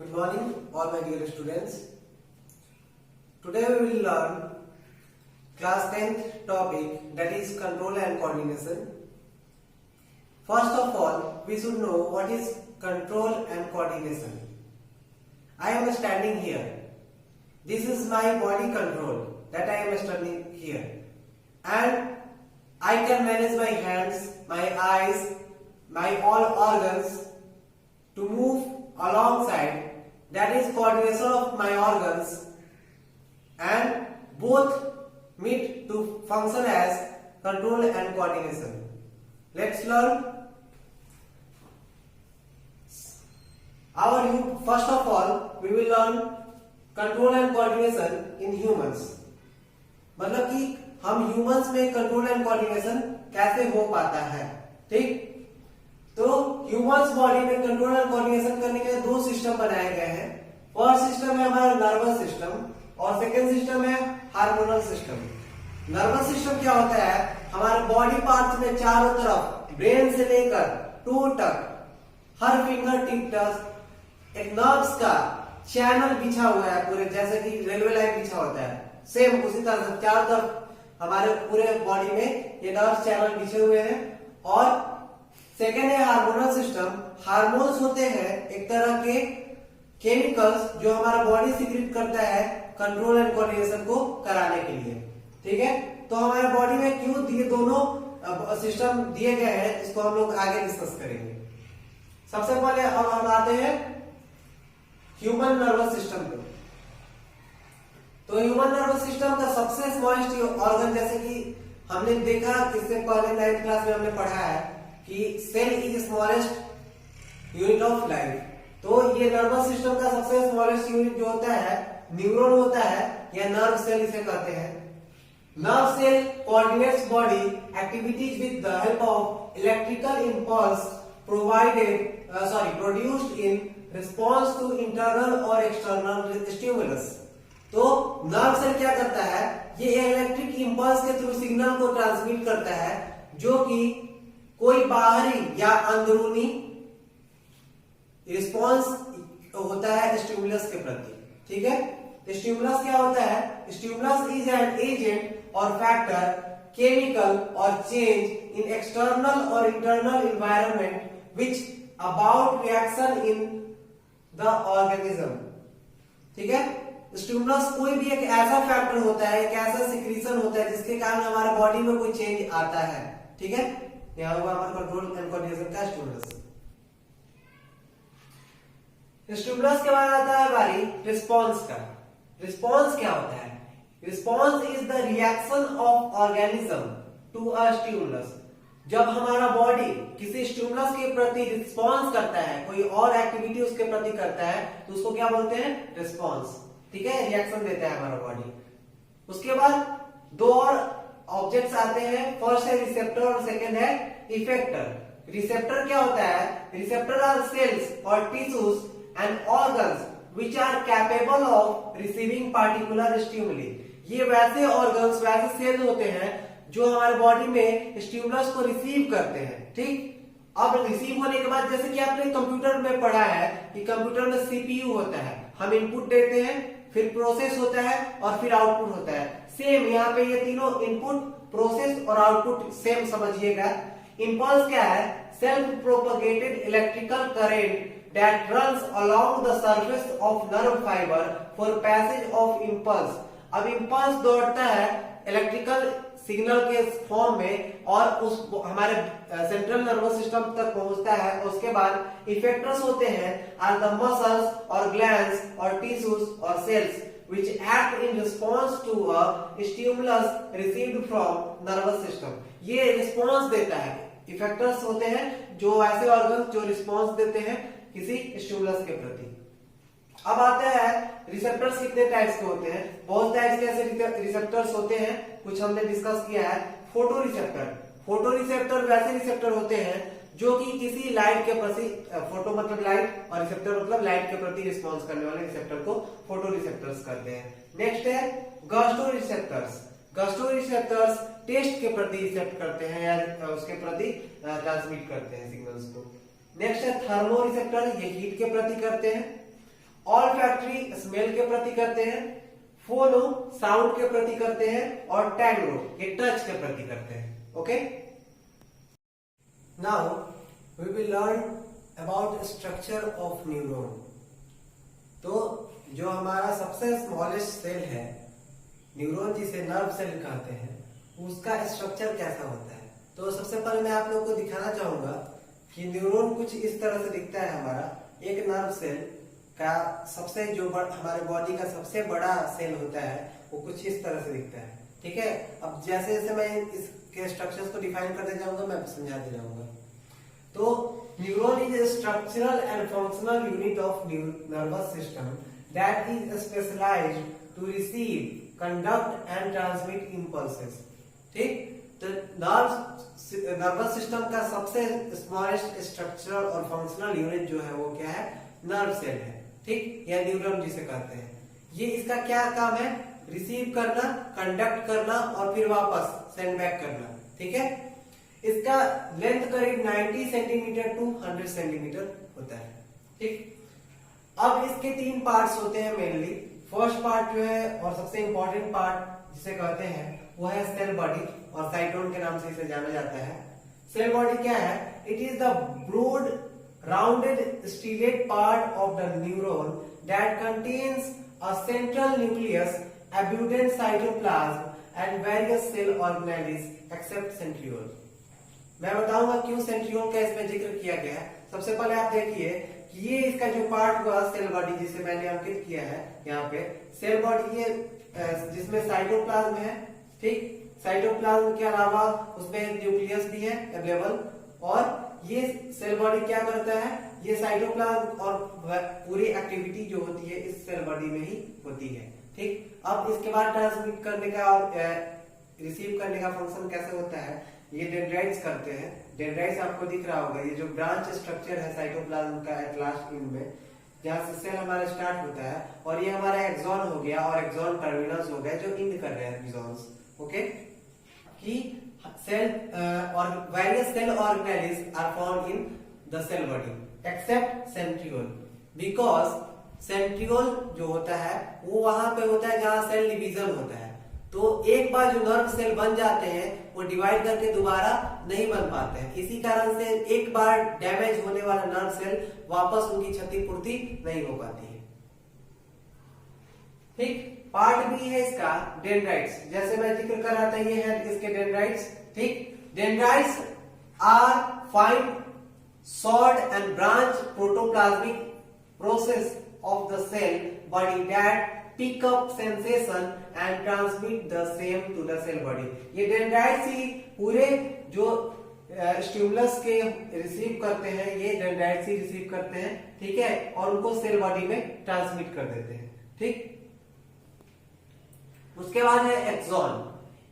Good morning, all my dear students. Today we will learn class 10th topic, that is control and coordination. First of all, we should know what is control and coordination. I am standing here. This is my body control that I am standing here. And I can manage my hands, my eyes, my all organs to move alongside. That is coordination of my organs, and both meet to function as control and coordination. Let's learn. First of all, we will learn control and coordination in humans. मतलब कि हम humans में control and coordination कैसे हो पाता है, ठीक। तो ह्यूमंस बॉडी में कंट्रोल एंड कोऑर्डिनेशन करने के लिए दो सिस्टम बनाए गए हैं। फर्स्ट सिस्टम है हमारा नर्वस सिस्टम और सेकेंड सिस्टम है हार्मोनल सिस्टम। नर्वस सिस्टम क्या होता है, हमारे बॉडी पार्ट्स में चारों तरफ ब्रेन से लेकर टू तक हर फिंगर टिप तक एक नर्व्स का चैनल बिछा हुआ है पूरे, जैसे कि रेलवे लाइन बिछा होता है, सेम उसी तरह से चारों तरफ हमारे पूरे बॉडी में ये नर्व्स चैनल बिछे हुए हैं। और सेकेंड है हार्मोनल सिस्टम। हार्मोन्स होते हैं एक तरह के केमिकल्स जो हमारा बॉडी सीक्रेट करता है कंट्रोल एंड कोऑर्डिनेशन को कराने के लिए, ठीक है। तो हमारे बॉडी में क्यों ये दोनों सिस्टम दिए गए हैं, इसको हम लोग आगे डिस्कस करेंगे। सबसे पहले अब हम आते हैं ह्यूमन नर्वस सिस्टम पे। तो ह्यूमन नर्वस सिस्टम का सबसे स्मॉलेस्ट ऑर्गन, जैसे कि हमने देखा इससे पहले 9th क्लास में हमने पढ़ा है कि cell is smallest unit of life. तो ये नर्वस सिस्टम का सबसे स्मॉलेस्ट यूनिट जो होता है न्यूरॉन होता है, या नर्व सेल इसे कहते हैं। Nerve cell coordinates body activities with the help of electrical impulse produced in response to internal और एक्सटर्नल स्टिमुलस। तो नर्व सेल क्या करता है, ये इलेक्ट्रिक इंपल्स के थ्रू सिग्नल को ट्रांसमिट करता है जो कि कोई बाहरी या अंदरूनी रिस्पॉन्स होता है स्टिमुलस के प्रति, ठीक है। स्टिमुलस क्या होता है, स्टिमुलस इज एन एजेंट और फैक्टर केमिकल और चेंज इन एक्सटर्नल और internal environment which about reaction in the organism, ठीक है। स्टिमुलस कोई भी एक ऐसा फैक्टर होता है, एक ऐसा सिक्रीशन होता है जिसके कारण हमारे बॉडी में कोई चेंज आता है, ठीक है। यहाँ हुआ हमारा कंट्रोल एंड कोऑर्डिनेशन का स्टिमुलस। स्टिमुलस के बाद आता है बारी रिस्पॉन्स का। रिस्पॉन्स क्या होता है, response is the reaction of organism to a stimulus. जब हमारा बॉडी किसी स्टिमुलस के प्रति रिस्पॉन्स करता है, कोई और एक्टिविटी उसके प्रति करता है, तो उसको क्या बोलते हैं, रिस्पॉन्स, ठीक है। रिएक्शन देता है हमारा बॉडी। उसके बाद दो और ऑब्जेक्ट्स आते हैं, फर्स्ट है रिसेप्टर और सेकेंड है इफेक्टर। रिसेप्टर क्या होता है, रिसेप्टर आर सेल्स और tissues and organs which are capable of receiving particular stimuli. ये वैसे ऑर्गन्स, वैसे सेल होते हैं जो हमारे बॉडी में स्टिमुलस को रिसीव करते हैं, ठीक। अब रिसीव होने के बाद, जैसे कि आपने कंप्यूटर में पढ़ा है कि कंप्यूटर में सीपीयू होता है, हम इनपुट देते हैं, फिर प्रोसेस होता है और फिर आउटपुट होता है। सेम यहाँ पे ये तीनों इनपुट, प्रोसेस और आउटपुट सेम समझिएगा। इंपल्स क्या है, self propagated electrical current that runs along the surface of nerve fiber for passage of impulse। अब इंपल्स दौड़ता है इलेक्ट्रिकल सिग्नल के फॉर्म में और उस हमारे सेंट्रल नर्वस सिस्टम तक पहुंचता है। उसके बाद इफेक्टर्स होते हैं आर द मसल्स और ग्लैंड्स और टिश्यूज और sales which act in response to a stimulus received from nervous system। ये रिस्पॉन्स देता है। इफेक्टर्स होते हैं जो ऐसे ऑर्गन जो रिस्पॉन्स देते हैं किसी स्टिमुलस के प्रति। अब आते हैं रिसेप्टर्स कितने टाइप्स के होते हैं, बहुत टाइप्स के ऐसे रिसेप्टर्स होते हैं, कुछ हमने डिस्कस किया है। फोटो रिसेप्टर, फोटो रिसेप्टर वैसे रिसेप्टर होते हैं जो कि किसी लाइट के प्रति, फोटो मतलब लाइट और रिसेप्टर मतलब लाइट के प्रति रिस्पॉन्स करने वाले रिसेप्टर को फोटो रिसेप्टर्स कहते हैं। नेक्स्ट है gusto receptors. Gusto receptors taste के प्रति रिसेप्ट करते हैं या उसके प्रति ट्रांसमिट करते हैं सिग्नल्स को। नेक्स्ट है थर्मो रिसेप्टर, ये हीट के प्रति करते हैं। ऑलफैक्टरी स्मेल के प्रति करते हैं, फोनो साउंड के प्रति करते हैं, और टैंगो ये टच के प्रति करते हैं। Okay, now we will learn about structure of neuron. तो जो हमारा सबसे स्मॉलेस्ट सेल है न्यूरॉन, जिसे नर्व सेल कहते हैं, उसका स्ट्रक्चर कैसा होता है। तो सबसे पहले मैं आप लोगों को दिखाना चाहूंगा कि न्यूरॉन कुछ इस तरह से दिखता है। हमारा एक नर्व सेल का सबसे जो हमारे बॉडी का सबसे बड़ा सेल होता है वो कुछ इस तरह से दिखता है। ठीक है, अब जैसे जैसे मैं इसके स्ट्रक्चर्स को डिफाइन करते जाऊंगा मैं समझाते जाऊंगा। तो neuron is a structural and functional unit of nervous system that is specialised to receive, conduct and transmit impulses. ठीक, तो नर्वस सिस्टम का सबसे स्मॉलेस्ट स्ट्रक्चरल और फंक्शनल यूनिट जो है वो क्या है, नर्व सेल है। ठीक, या न्यूरॉन जिसे कहते हैं। ये इसका क्या काम है, रिसीव करना, कंडक्ट करना और फिर वापस सेंड बैक करना। ठीक है, इसका लेंथ करीब 90 सेंटीमीटर टू 100 सेंटीमीटर होता है। ठीक, अब इसके 3 पार्ट्स होते हैं मेनली। फर्स्ट पार्ट जो है और सबसे इंपॉर्टेंट पार्ट जिसे कहते हैं वो है सेल बॉडी, और साइटोन के नाम से इसे जाना जाता है। सेल बॉडी क्या है, it is the broad rounded stellate part of the neuron that contains a central nucleus, abundant cytoplasm and various cell organelles except centriole। मैं बताऊंगा क्यों सेंट्रियोल का इसमें जिक्र किया गया है। सबसे पहले आप देखिए कि ये इसका जो पार्ट हुआ सेल बॉडी जिसे मैंने अंकित किया है यहाँ पे, सेल बॉडी ये जिसमें साइटोप्लाज्म है। ठीक, साइटोप्लाज्म के अलावा उसमें न्यूक्लियस भी है अवेलेबल, और ये सेल बॉडी क्या करता है, ये साइटोप्लाज्म और पूरी एक्टिविटी जो होती है इस सेल बॉडी में ही होती है। ठीक, अब इसके बाद ट्रांसमिट करने का और रिसीव करने का फंक्शन कैसे होता है, ये डेंड्राइट्स करते हैं। डेंड्राइट्स आपको दिख रहा होगा, ये जो ब्रांच स्ट्रक्चर है साइटोप्लाज्म का एट लास्ट एंड में, जहां से सेल हमारा स्टार्ट होता है, और ये हमारा एक्सॉन हो गया और एक्सॉन टर्मिनल्स हो गए जो इंड कर रहे हैं एक्सॉन्स। ओके, कि सेल और various cell organelles are found in the cell body except centriole, because centriole जो होता है वो वहां पे होता है जहां सेल डिवीजन होता है। तो एक बार जो नर्व सेल बन जाते हैं वो डिवाइड करके दोबारा नहीं बन पाते हैं। इसी कारण से एक बार डैमेज होने वाला नर्व सेल वापस उनकी क्षतिपूर्ति नहीं हो पाती है। ठीक, पार्ट बी है इसका डेंड्राइट्स, जैसे मैं जिक्र कर रहा था ये है इसके डेंड्राइट्स। ठीक, dendrites are fine short and branch protoplasmic process of the cell body that pick up sensation and transmit the same to the cell body। ये डेंड्राइट्स ही पूरे जो स्टिमुलस के रिसीव करते हैं, ये डेंड्राइट्स ही रिसीव करते हैं। ठीक है, और उनको सेल बॉडी में ट्रांसमिट कर देते हैं। ठीक, उसके बाद है axon.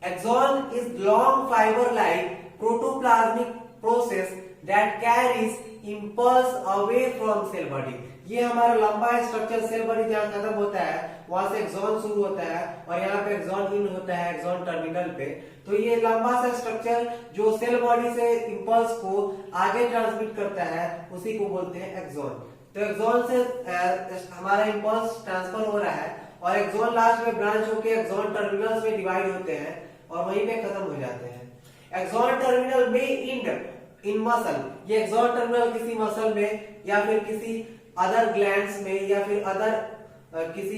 Axon is long fibre like protoplasmic process that carries impulse away from cell body. ये हमारा लंबा स्ट्रक्चर सेल बॉडी जहां खत्म होता है वहां से एक्सॉन शुरू होता है, और यहाँ पे एक्सॉन इन होता है एक्सॉन टर्मिनल पे। तो ये लंबा सा स्ट्रक्चर जो सेल बॉडी से इंपल्स को आगे ट्रांसमिट करता है उसी को बोलते हैं एक्सॉन। तो एक्सॉन से हमारा इंपल्स ट्रांसफर हो रहा है, और एक्सॉन लास्ट में ब्रांच होकर एक्सॉन टर्मिनल्स में डिवाइड होते हैं और वहीं पे खत्म हो जाते हैं। एक्सॉन टर्मिनल में इंड इन मसल, ये एक्सॉन टर्मिनल किसी मसल में या फिर किसी अदर ग्लैंड्स में या फिर अदर किसी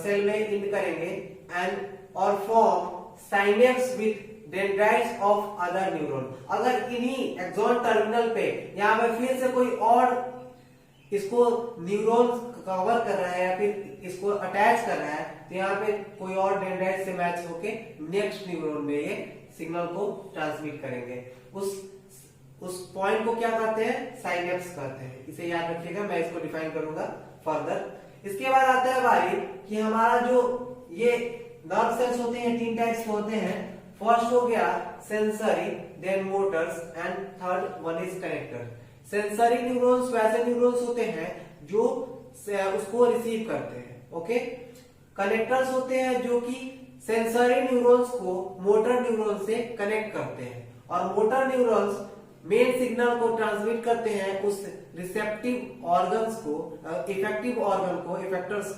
सेल में इंड करेंगे एंड और form synapse with dendrites of other neuron. अगर इन्हीं एक्सॉन टर्मिनल पे यहाँ पे फिर से कोई और इसको न्यूरॉन कवर कर रहा है या फिर इसको अटैच कर रहा है, तो यहाँ पे कोई और डेंड्राइट से मैच होके नेक्स्ट न्यूरॉन में ये सिग्नल को ट्रांसमिट करेंगे। उस पॉइंट को क्या कहते हैं, साइनेप्स कहते हैं। इसे याद रखिएगा, मैं इसको डिफाइन करूंगा फर्दर। इसके बाद आता है बारी कि हमारा जो ये नर्व सेल्स होते हैं 3 टाइप्स के होते हैं। फर्स्ट हो गया sensory, then motors and third one is connector. Sensory neurons वैसे न्यूरॉन्स होते हैं जो उसको रिसीव करते हैं। ओके, कनेक्टर्स होते हैं जो कि सेंसरी न्यूरॉन्स को मोटर न्यूरॉन से कनेक्ट करते हैं, और मोटर न्यूरॉन्स मेन सिग्नल को ट्रांसमिट करते हैं उस रिसेप्टिव ऑर्गन्स को, इफेक्टिव ऑर्गन को, इफेक्टर्स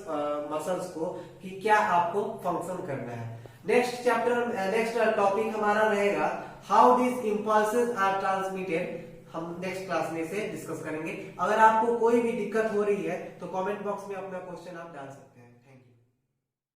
मसल्स को, कि क्या आपको फंक्शन करना है। नेक्स्ट टॉपिक हमारा रहेगा how this impulses are transmitted. हम नेक्स्ट क्लास में से डिस्कस करेंगे। अगर आपको कोई भी दिक्कत हो रही है तो कमेंट बॉक्स में अपना क्वेश्चन आप डाल सकते हैं।